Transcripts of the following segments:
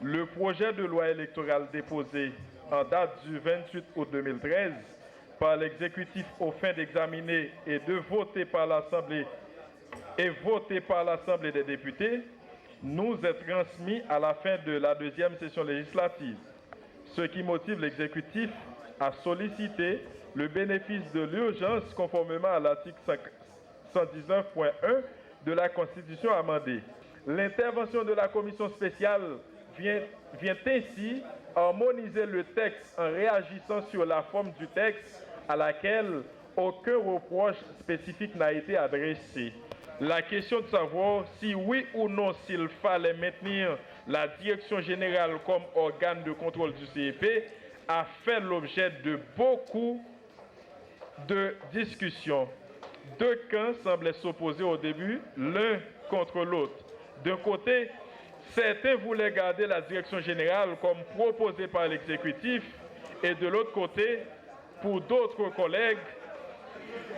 Le projet de loi électorale déposé en date du 28 août 2013 par l'exécutif aux fins d'examiner et de voter par l'Assemblée des députés nous est transmis à la fin de la deuxième session législative, ce qui motive l'exécutif à solliciter le bénéfice de l'urgence conformément à l'article 119.1 de la Constitution amendée. L'intervention de la commission spéciale vient ainsi harmoniser le texte en réagissant sur la forme du texte à laquelle aucun reproche spécifique n'a été adressé. La question de savoir si oui ou non s'il fallait maintenir la direction générale comme organe de contrôle du CEP a fait l'objet de beaucoup de discussions. Deux camps semblaient s'opposer au début, l'un contre l'autre. D'un côté, certains voulaient garder la direction générale comme proposée par l'exécutif et de l'autre côté, pour d'autres collègues,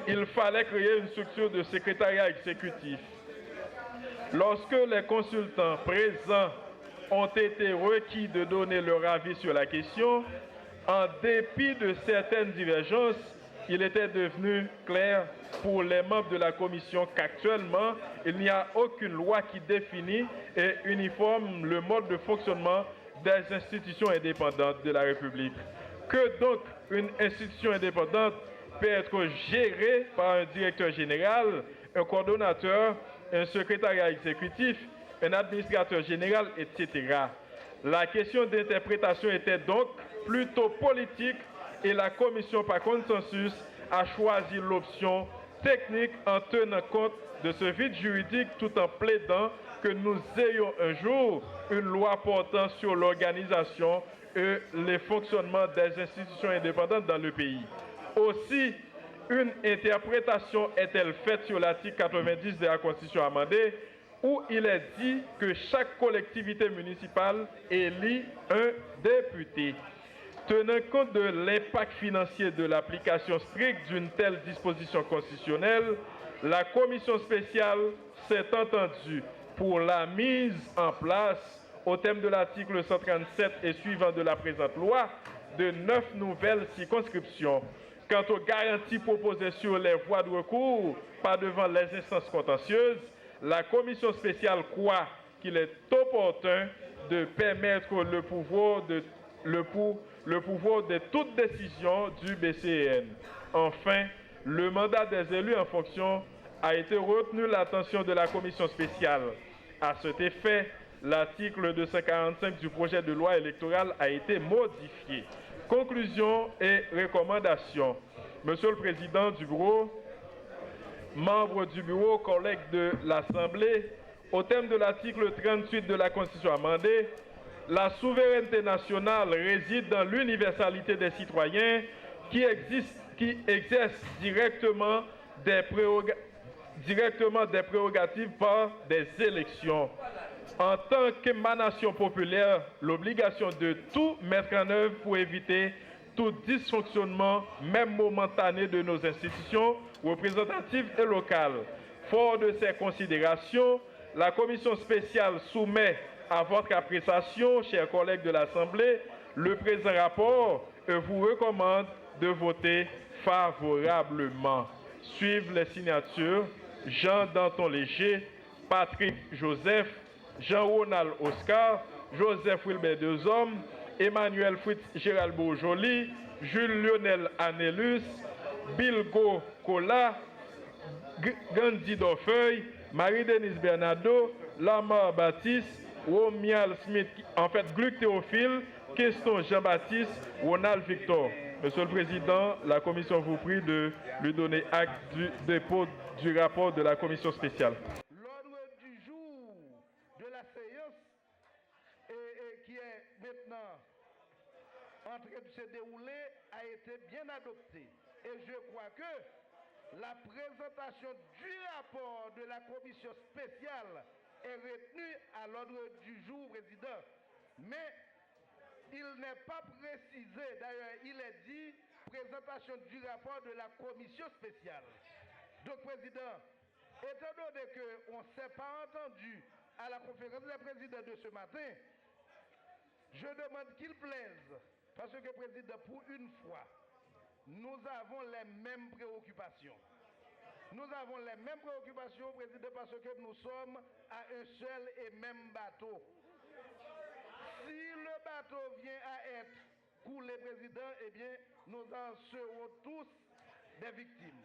il fallait créer une structure de secrétariat exécutif. Lorsque les consultants présents ont été requis de donner leur avis sur la question, en dépit de certaines divergences, il était devenu clair pour les membres de la commission qu'actuellement, il n'y a aucune loi qui définit et uniforme le mode de fonctionnement des institutions indépendantes de la République. Que donc une institution indépendante peut être gérée par un directeur général, un coordonnateur, un secrétariat exécutif, un administrateur général, etc. La question d'interprétation était donc plutôt politique et la commission par consensus a choisi l'option technique en tenant compte de ce vide juridique tout en plaidant que nous ayons un jour une loi portant sur l'organisation et le fonctionnement des institutions indépendantes dans le pays. Aussi, une interprétation est-elle faite sur l'article 90 de la Constitution amendée où il est dit que chaque collectivité municipale élit un député. Tenant compte de l'impact financier de l'application stricte d'une telle disposition constitutionnelle, la commission spéciale s'est entendue pour la mise en place, au thème de l'article 137 et suivant de la présente loi, de 9 nouvelles circonscriptions. Quant aux garanties proposées sur les voies de recours par devant les instances contentieuses, la commission spéciale croit qu'il est opportun de permettre le pouvoir de toute décision du BCEN. Enfin, le mandat des élus en fonction a été retenu l'attention de la commission spéciale. À cet effet, l'article 245 du projet de loi électorale a été modifié. Conclusions et recommandations. Monsieur le Président du Bureau, membres du Bureau, collègues de l'Assemblée, au thème de l'article 38 de la Constitution amendée, la souveraineté nationale réside dans l'universalité des citoyens qui exercent directement des prérogatives par des élections. En tant qu'émanation populaire, l'obligation de tout mettre en œuvre pour éviter tout dysfonctionnement, même momentané, de nos institutions représentatives et locales. Fort de ces considérations, la commission spéciale soumet à votre appréciation, chers collègues de l'Assemblée, le présent rapport et vous recommande de voter favorablement. Suivent les signatures Jean Danton Léger, Patrick Joseph, Jean-Ronald Oscar, Joseph Wilbert Dezhomme, Emmanuel Fritz Gérald Bourjoli, Jules Lionel Anelus, Bilgo Kola, Gandhi Dorfeuille, Marie-Denise Bernardo, Lamar Baptiste, Romial Smith, en fait Gluck Théophile, Question Jean-Baptiste, Ronald Victor. Monsieur le Président, la Commission vous prie de lui donner acte du dépôt du rapport de la Commission spéciale. L'ordre du jour de la séance qui est maintenant en train de se dérouler a été bien adopté. Et je crois que la présentation du rapport de la commission spéciale est retenue à l'ordre du jour, Président. Mais il n'est pas précisé, d'ailleurs il est dit présentation du rapport de la commission spéciale. Donc, Président, étant donné qu'on ne s'est pas entendu à la conférence des présidents de ce matin, Je demande qu'il plaise, parce que, Président, pour une fois, nous avons les mêmes préoccupations. Nous avons les mêmes préoccupations, Président, parce que nous sommes à un seul et même bateau. Si le bateau vient à être coulé, Président, eh bien, nous en serons tous des victimes.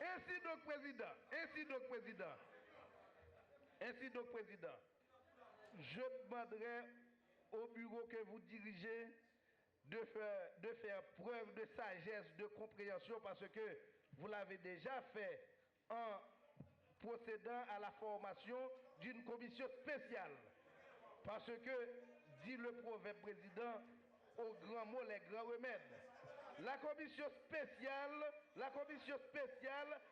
Ainsi donc, Président, je demanderai au bureau que vous dirigez de faire preuve de sagesse, de compréhension, parce que vous l'avez déjà fait en procédant à la formation d'une commission spéciale. Parce que, dit le proverbe, Président, au grand mot, les grands remèdes. La commission spéciale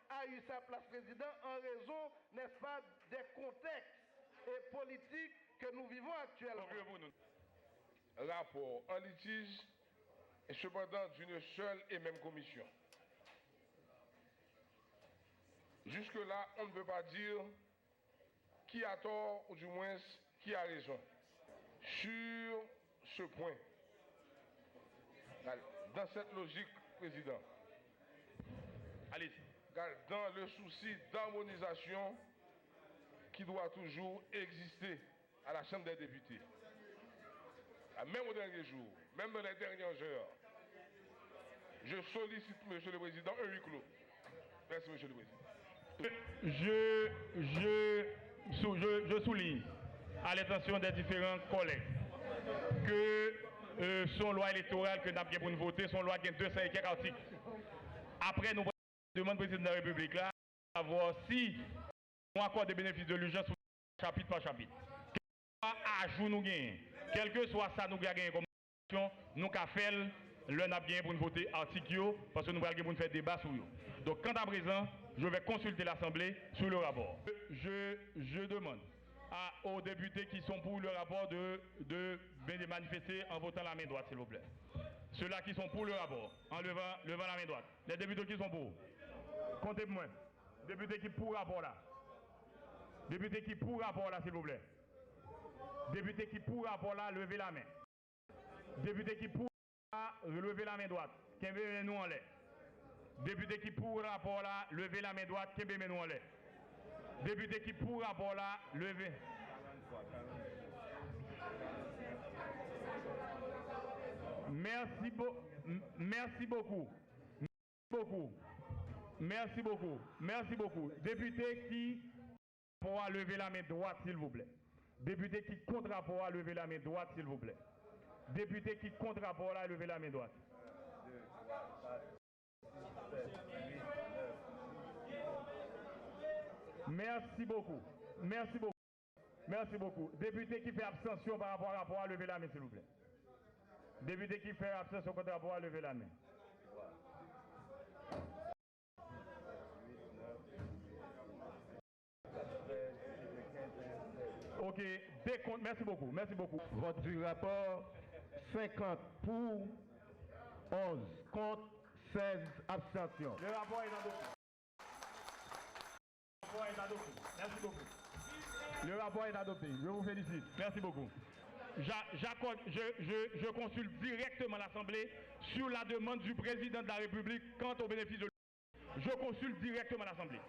a eu sa place, Président, en raison, n'est-ce pas, des contextes et politiques que nous vivons actuellement. Rapport en litige et cependant d'une seule et même commission. Jusque-là, on ne peut pas dire qui a tort ou du moins qui a raison. Sur ce point, dans cette logique, Président, allez, dans le souci d'harmonisation qui doit toujours exister à la Chambre des députés, même au dernier jour, même dans les dernières heures, je sollicite, Monsieur le Président, un huis clos. Merci, Monsieur le Président. Je souligne à l'attention des différents collègues que son loi électorale que nous avons pour nous voter, son loi qui a 200 et quelques articles. Après, nous demandons au président de la République là, à savoir si on accorde des bénéfices de l'urgence chapitre par chapitre. Ajout nous gagnons. Quel que soit ça, nous gagnons comme action, nous avons fait le n'a bien pour nous voter article parce que nous allons faire débat sur eux. Donc, quant à présent, je vais consulter l'Assemblée sur le rapport. Je demande aux députés qui sont pour le rapport de manifester en votant la main droite, s'il vous plaît. Ceux-là qui sont pour le rapport, en levant la main droite. Les députés qui sont pour, comptez-moi. Députés qui pour le rapport là. Députés qui pour le rapport là, s'il vous plaît. Députés qui pour le rapport là, levez la main. Députés qui pour levez la main droite. Qui veut nous en l'air. Député qui pour le rapport là, levez la main droite, qui veut nous en l'air. Député qui pour le rapport là, levez. Merci beaucoup. Merci beaucoup. Député qui pour lever la main droite, s'il vous plaît. Député qui contre rapport à lever la main droite, s'il vous plaît. Député qui contre rapport là, levez la main droite. Merci beaucoup. Député qui fait abstention par rapport à rapport à lever la main, s'il vous plaît. Député qui fait abstention contre rapport à lever la main. Ok, décompte, merci beaucoup. Vote du rapport 50 pour, 11 contre, 16 abstentions. Le rapport est adopté. Merci beaucoup. Le rapport est adopté. Je vous félicite. Merci beaucoup. Je consulte directement l'Assemblée sur la demande du président de la République quant au bénéfice de l'urgence. Je consulte directement l'Assemblée.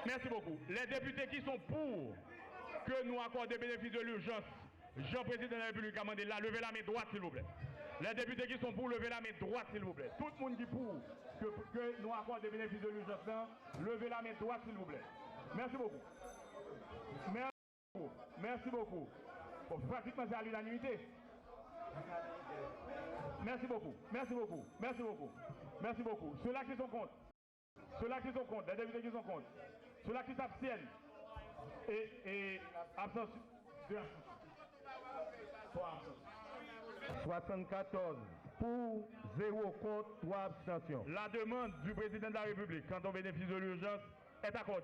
Merci beaucoup. Les députés qui sont pour que nous accordions des bénéfices de l'urgence, Jean-Président de la République a demandé là, levez la main droite, s'il vous plaît. Les députés qui sont pour, lever la main droite, s'il vous plaît. Tout le monde qui est pour que nous accordions des bénéfices de l'urgence, levez la main droite, s'il vous plaît. Merci beaucoup. Merci beaucoup. Bon, pratiquement c'est à l'unanimité. Merci beaucoup. Ceux-là qui sont contre. Les députés qui sont contre. Ceux-là qui s'abstiennent. Et abstention. 74 pour, 0 contre, 3 abstentions. La demande du président de la République quant au bénéfice de l'urgence est accordée.